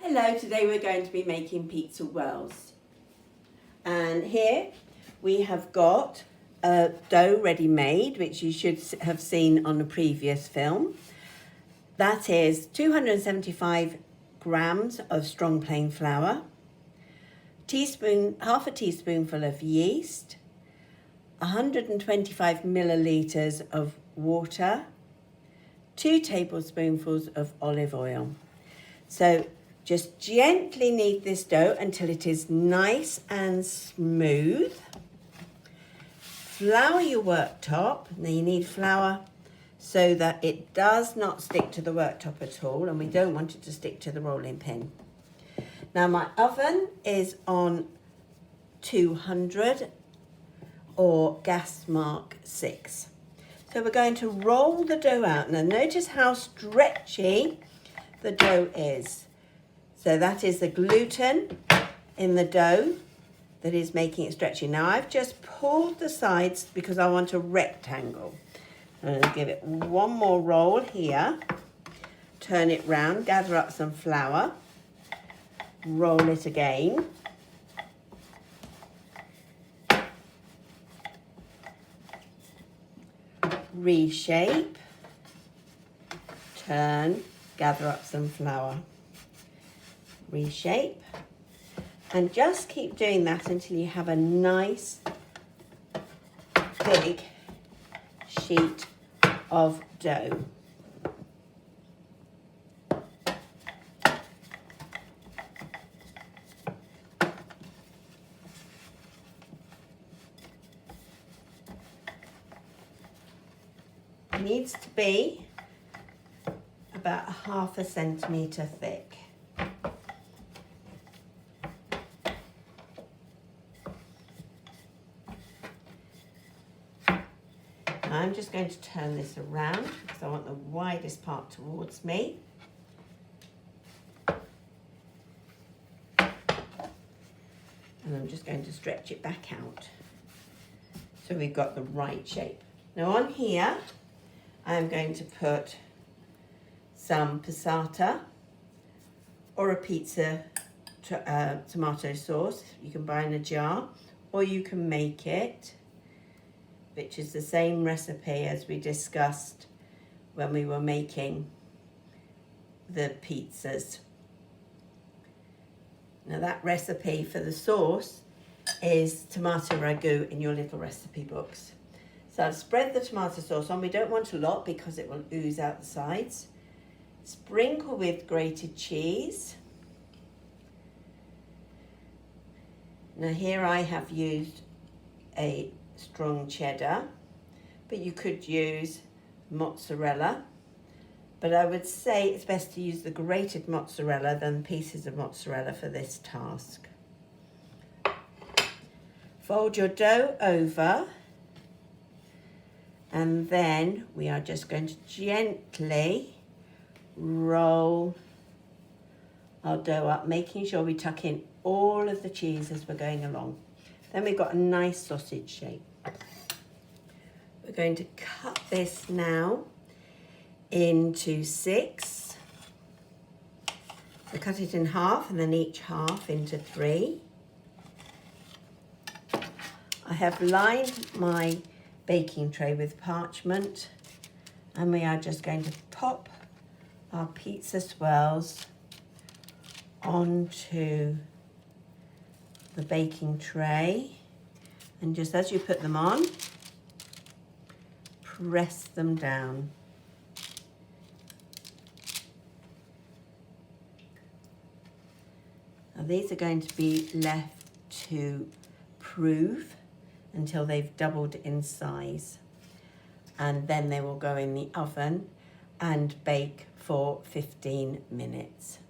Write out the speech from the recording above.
Hello, today we're going to be making pizza whirls. And here we have got a dough ready made, which you should have seen on a previous film. That is 275 grams of strong plain flour, half a teaspoonful of yeast, 125 milliliters of water, 2 tablespoonfuls of olive oil. So just gently knead this dough until it is nice and smooth. Flour your worktop. Now you need flour so that it does not stick to the worktop at all, and we don't want it to stick to the rolling pin. Now my oven is on 200 or gas mark 6. So we're going to roll the dough out. Now notice how stretchy the dough is. So that is the gluten in the dough that is making it stretchy. Now I've just pulled the sides because I want a rectangle. I'm going to give it one more roll here. Turn it round, gather up some flour, roll it again. Reshape, turn, gather up some flour. Reshape, and just keep doing that until you have a nice big sheet of dough. It needs to be about 1/2 centimetre thick. I'm just going to turn this around because I want the widest part towards me. And I'm just going to stretch it back out so we've got the right shape. Now on here, I'm going to put some passata or a pizza tomato sauce. You can buy in a jar or you can make it, which is the same recipe as we discussed when we were making the pizzas. Now that recipe for the sauce is tomato ragu in your little recipe books. So I've spread the tomato sauce on. We don't want a lot because it will ooze out the sides. Sprinkle with grated cheese. Now here I have used a strong cheddar, but you could use mozzarella, but I would say it's best to use the grated mozzarella than pieces of mozzarella for this task. Fold your dough over, and then we are just going to gently roll our dough up, making sure we tuck in all of the cheese as we're going along. Then we've got a nice sausage shape. We're going to cut this now into 6. So cut it in half and then each half into 3. I have lined my baking tray with parchment, and we are just going to pop our pizza swirls onto the baking tray, and just as you put them on, press them down. Now these are going to be left to prove until they've doubled in size, and then they will go in the oven and bake for 15 minutes.